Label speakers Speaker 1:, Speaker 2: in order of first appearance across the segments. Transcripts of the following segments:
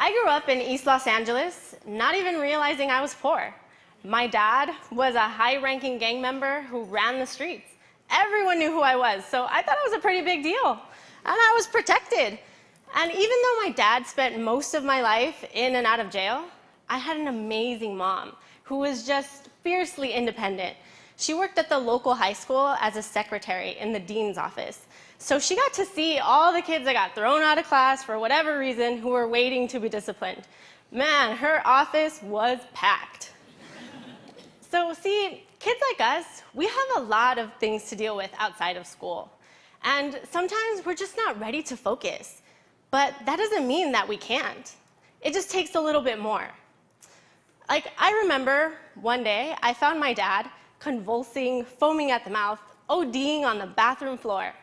Speaker 1: I grew up in East Los Angeles, not even realizing I was poor. My dad was a high-ranking gang member who ran the streets. Everyone knew who I was, so I thought it was a pretty big deal. And I was protected. And even though my dad spent most of my life in and out of jail, I had an amazing mom who was just fiercely independent. She worked at the local high school as a secretary in the dean's office. So she got to see all the kids that got thrown out of class for whatever reason who were waiting to be disciplined. Man, her office was packed. So see, kids like us, we have a lot of things to deal with outside of school. And sometimes we're just not ready to focus. But that doesn't mean that we can't. It just takes a little bit more. Like, I remember one day I found my dad convulsing, foaming at the mouth, ODing on the bathroom floor.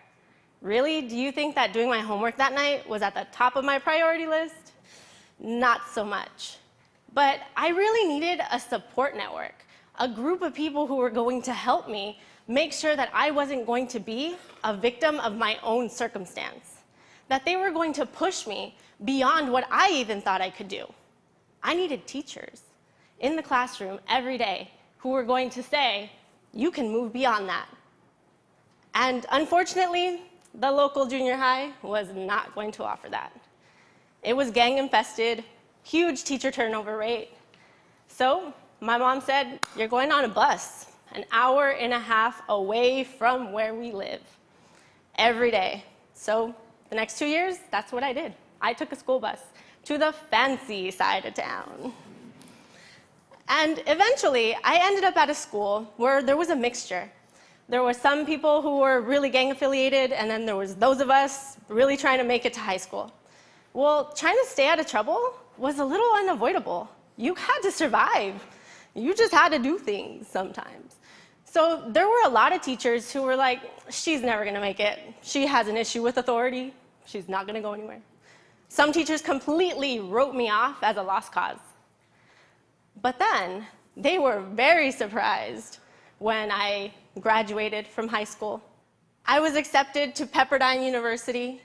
Speaker 1: Really? Do you think that doing my homework that night was at the top of my priority list? Not so much. But I really needed a support network, a group of people who were going to help me make sure that I wasn't going to be a victim of my own circumstance, that they were going to push me beyond what I even thought I could do. I needed teachers in the classroom every day who were going to say, you can move beyond that. And unfortunately, the local junior high was not going to offer that. It was gang-infested, huge teacher turnover rate. So my mom said, you're going on a bus an hour and a half away from where we live every day. So the next 2 years, that's what I did. I took a school bus to the fancy side of town. And eventually, I ended up at a school where there was a mixture. There were some people who were really gang-affiliated, and then there was those of us really trying to make it to high school. Well, trying to stay out of trouble was a little unavoidable. You had to survive. You just had to do things sometimes. So there were a lot of teachers who were like, she's never going to make it. She has an issue with authority. She's not going to go anywhere. Some teachers completely wrote me off as a lost cause. But then they were very surprised when I graduated from high school. I was accepted to Pepperdine University,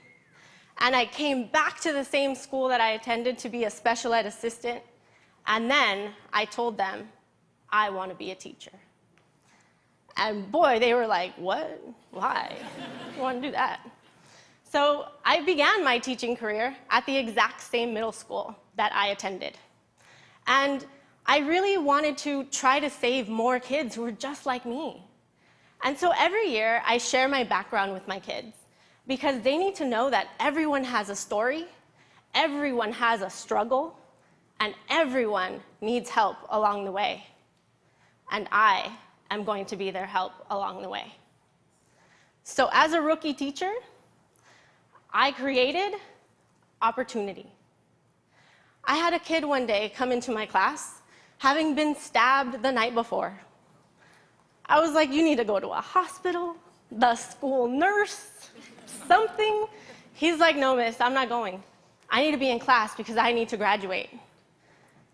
Speaker 1: and I came back to the same school that I attended to be a special ed assistant, and then I told them, I want to be a teacher. And boy, they were like, what? Why? You want to do that? So I began my teaching career at the exact same middle school that I attended. And I really wanted to try to save more kids who were just like me. And so every year, I share my background with my kids because they need to know that everyone has a story, everyone has a struggle, and everyone needs help along the way. And I am going to be their help along the way. So as a rookie teacher, I created opportunity. I had a kid one day come into my class having been stabbed the night before. I was like, you need to go to a hospital, the school nurse, something. He's like, no, miss, I'm not going. I need to be in class because I need to graduate.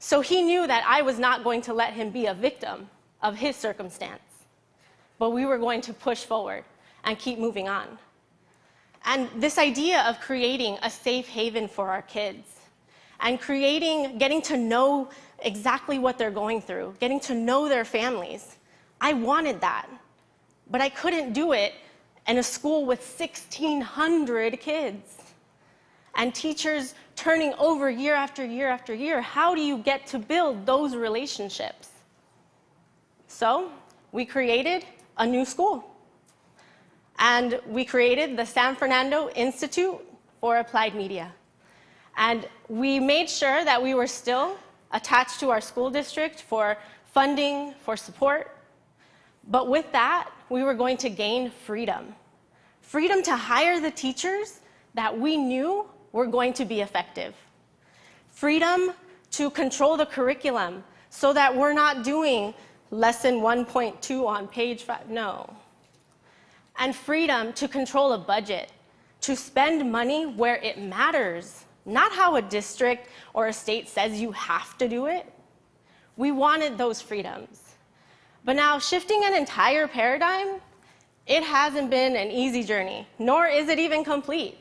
Speaker 1: So he knew that I was not going to let him be a victim of his circumstance, but we were going to push forward and keep moving on. And this idea of creating a safe haven for our kids and getting to know exactly what they're going through, getting to know their families, I wanted that, but I couldn't do it in a school with 1,600 kids and teachers turning over year after year after year. How do you get to build those relationships? So we created a new school, and we created the San Fernando Institute for Applied Media. And we made sure that we were still attached to our school district for funding, for support. But with that, we were going to gain freedom. Freedom to hire the teachers that we knew were going to be effective. Freedom to control the curriculum so that we're not doing lesson 1.2 on page 5, no. And freedom to control a budget, to spend money where it matters, not how a district or a state says you have to do it. We wanted those freedoms. But now, shifting an entire paradigm, it hasn't been an easy journey, nor is it even complete.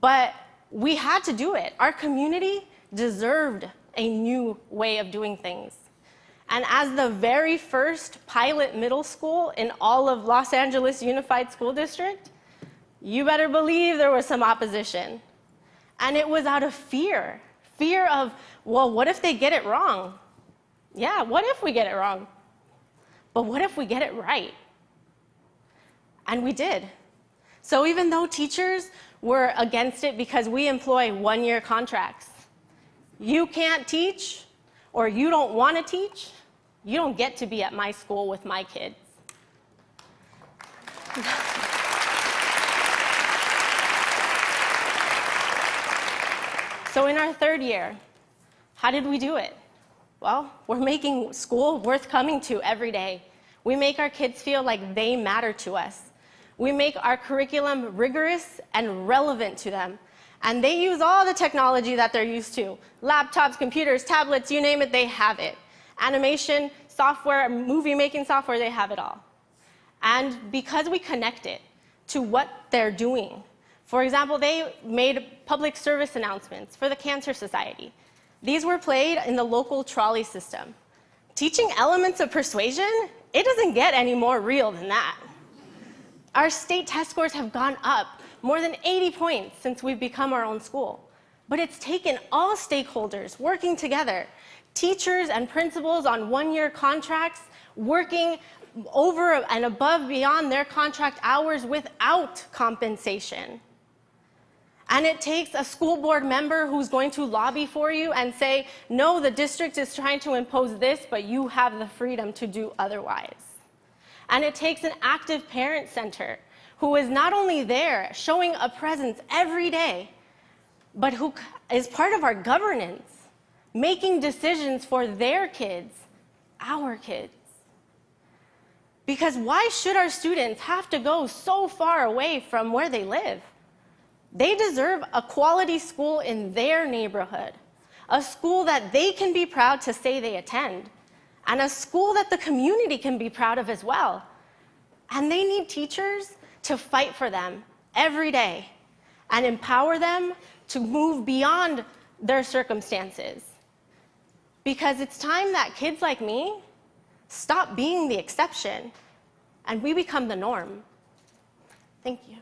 Speaker 1: But we had to do it. Our community deserved a new way of doing things. And as the very first pilot middle school in all of Los Angeles Unified School District, you better believe there was some opposition. And it was out of fear. Fear of, well, what if they get it wrong? Yeah, what if we get it wrong? But what if we get it right? And we did. So even though teachers were against it because we employ one-year contracts, you can't teach or you don't want to teach, you don't get to be at my school with my kids. So in our third year, how did we do it? Well, we're making school worth coming to every day. We make our kids feel like they matter to us. We make our curriculum rigorous and relevant to them. And they use all the technology that they're used to. Laptops, computers, tablets, you name it, they have it. Animation, software, movie-making software, they have it all. And because we connect it to what they're doing, for example, they made public service announcements for the Cancer Society. These were played in the local trolley system. Teaching elements of persuasion, it doesn't get any more real than that. Our state test scores have gone up more than 80 points since we've become our own school. But it's taken all stakeholders working together, teachers and principals on one-year contracts, working over and above beyond their contract hours without compensation. And it takes a school board member who's going to lobby for you and say, no, the district is trying to impose this, but you have the freedom to do otherwise. And it takes an active parent center who is not only there showing a presence every day, but who is part of our governance, making decisions for their kids, our kids. Because why should our students have to go so far away from where they live? They deserve a quality school in their neighborhood, a school that they can be proud to say they attend, and a school that the community can be proud of as well. And they need teachers to fight for them every day and empower them to move beyond their circumstances. Because it's time that kids like me stop being the exception and we become the norm. Thank you.